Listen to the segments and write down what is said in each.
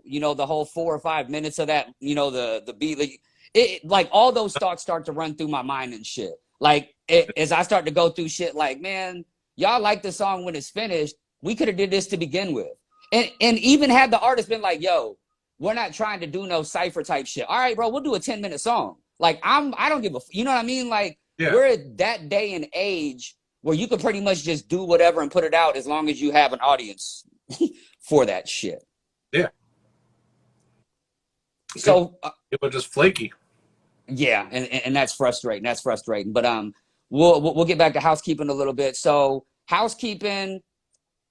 you know, the whole 4 or 5 minutes of that, you know, the beat, like all those thoughts start to run through my mind and shit. Like as I start to go through shit, like, man, y'all like the song when it's finished. We could have did this to begin with. And even had the artist been like, yo, we're not trying to do no cypher type shit. All right, bro, we'll do a 10-minute song. Like I don't give a, you know what I mean? Like we're at that day and age where you could pretty much just do whatever and put it out as long as you have an audience for that shit. Yeah. So it was just flaky. Yeah, and that's frustrating. That's frustrating. But we'll get back to housekeeping a little bit. So housekeeping,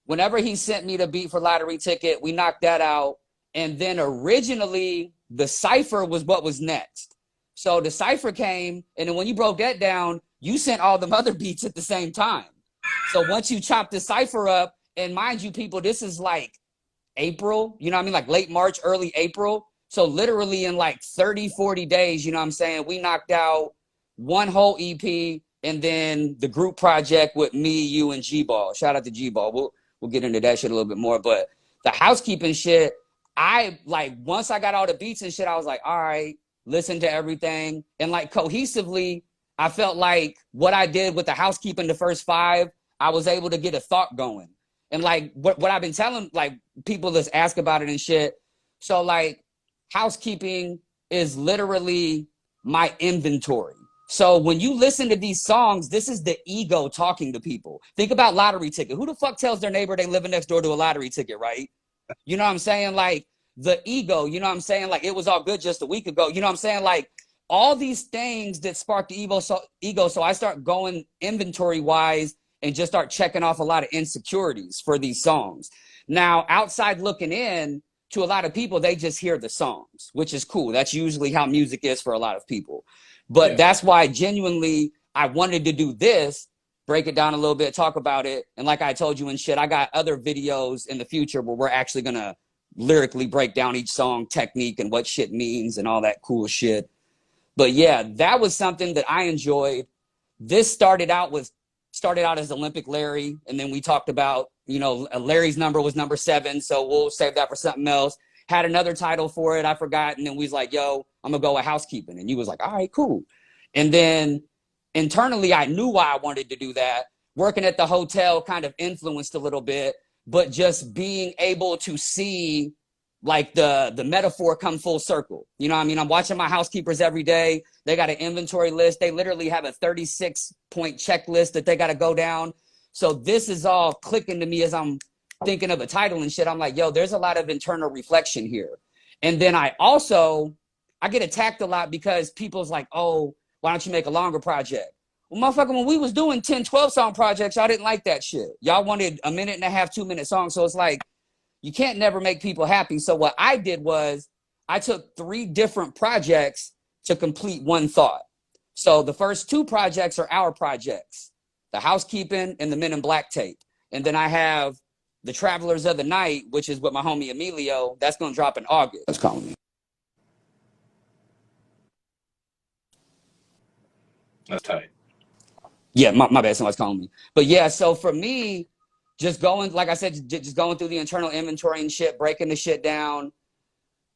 whenever he sent me the beat for Lottery Ticket, we knocked that out. And then originally the cipher was what was next. So the cipher came, and then when you broke that down, you sent all them other beats at the same time. So once you chop the cipher up, and mind you, people, this is like April, you know what I mean? Like late March, early April. So literally in like 30, 40 days, you know what I'm saying? We knocked out one whole EP and then the group project with me, you, and G-Ball. Shout out to G-Ball. We'll get into that shit a little bit more. But the housekeeping shit, I like once I got all the beats and shit, I was like, all right, listen to everything. And like cohesively, I felt like what I did with the housekeeping, the first 5, I was able to get a thought going. And like what I've been telling like people that ask about it and shit. So like housekeeping is literally my inventory. So when you listen to these songs, this is the ego talking to people. Think about Lottery Ticket. Who the fuck tells their neighbor they living next door to a lottery ticket, right? You know what I'm saying? Like the ego, you know what I'm saying? Like it was all good just a week ago. You know what I'm saying? Like all these things that spark the ego. So I start going inventory wise and just start checking off a lot of insecurities for these songs. Now, outside looking in, to a lot of people, they just hear the songs, which is cool. That's usually how music is for a lot of people. But that's why genuinely I wanted to do this, break it down a little bit, talk about it. And like I told you and shit, I got other videos in the future where we're actually going to lyrically break down each song technique and what shit means and all that cool shit. But yeah, that was something that I enjoyed. This started out as Olympic Larry. And then we talked about, you know, Larry's number was number 7. So we'll save that for something else. Had another title for it. I forgot. And then we was like, yo, I'm going to go with housekeeping. And you was like, all right, cool. And then internally, I knew why I wanted to do that. Working at the hotel kind of influenced a little bit, but just being able to see like the metaphor come full circle. You know what I mean? I'm watching my housekeepers every day. They got an inventory list. They literally have a 36-point checklist that they got to go down. So this is all clicking to me as I'm thinking of a title and shit. I'm like, yo, there's a lot of internal reflection here. And then I get attacked a lot because people's like, oh, why don't you make a longer project? Well, motherfucker, when we was doing 10, 12 song projects, y'all didn't like that shit. Y'all wanted a 1.5 minute, 2-minute songs. So it's like, you can't never make people happy. So what I did was I took 3 different projects to complete one thought. So the first 2 projects are our projects, the housekeeping and the Men in Black tape. And then I have the Travelers of the Night, which is with my homie Emilio. That's going to drop in August. That's calling me. That's tight. Yeah, my bad. Somebody's calling me. But yeah, so for me, just going, like I said, just going through the internal inventory and shit, breaking the shit down,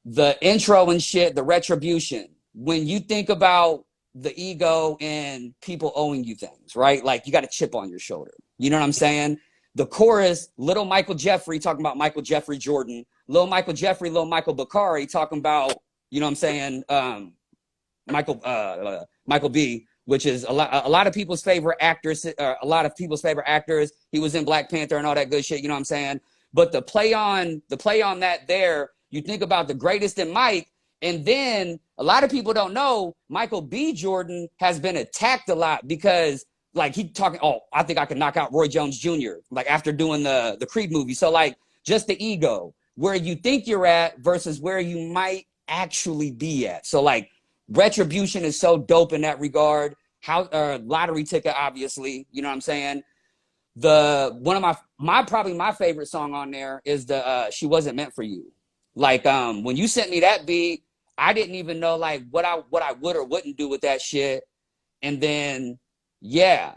the intro and shit, the retribution. When you think about the ego and people owing you things, right? Like you got a chip on your shoulder. You know what I'm saying? The chorus, little Michael Jeffrey talking about Michael Jeffrey Jordan, little Michael Jeffrey, little Michael Bakari talking about, you know what I'm saying? Michael B, which is a lot of people's favorite actors, He was in Black Panther and all that good shit, you know what I'm saying? But the play on that there, you think about the greatest in Mike, and then a lot of people don't know Michael B. Jordan has been attacked a lot because like he talking, oh, I think I can knock out Roy Jones Jr. like after doing the Creed movie. So like just the ego, where you think you're at versus where you might actually be at. So like retribution is so dope in that regard. How Lottery Ticket, obviously, you know what I'm saying? One of probably my favorite song on there is the She Wasn't Meant for You. Like when you sent me that beat, I didn't even know like what I would or wouldn't do with that shit. And then yeah,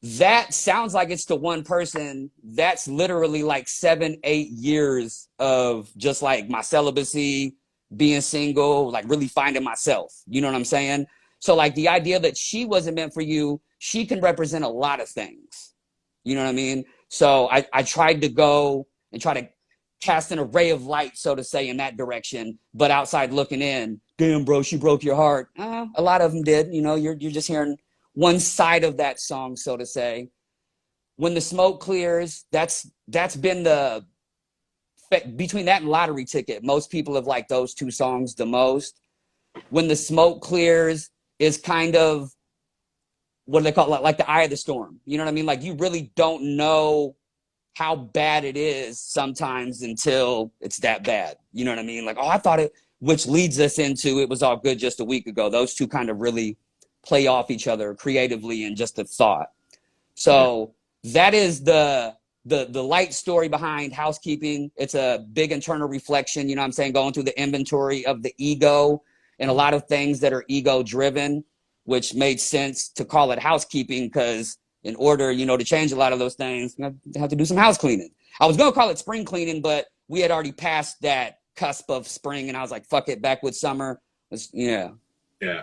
that sounds like it's to one person. That's literally like 7, 8 years of just like my celibacy, being single, like really finding myself. You know what I'm saying? So like the idea that she wasn't meant for you, she can represent a lot of things. You know what I mean? So I tried to go and try to cast an array of light, so to say, in that direction. But outside looking in, damn, bro, she broke your heart. A lot of them did. You know, you're just hearing one side of that song, so to say. When the smoke clears, that's been the between that and Lottery Ticket. Most people have liked those two songs the most. When the smoke clears is kind of what do they call it? Like the eye of the storm. You know what I mean? Like you really don't know how bad it is sometimes until it's that bad. You know what I mean? Like, oh, I thought it, which leads us into it was all good just a week ago. Those two kind of really play off each other creatively and just a thought. So that is the light story behind Housekeeping. It's a big internal reflection, you know what I'm saying, going through the inventory of the ego and a lot of things that are ego driven, which made sense to call it housekeeping because in order, you know, to change a lot of those things, you have to do some house cleaning. I was going to call it spring cleaning, but we had already passed that cusp of spring and I was like, fuck it, Backwood summer. Yeah. Yeah.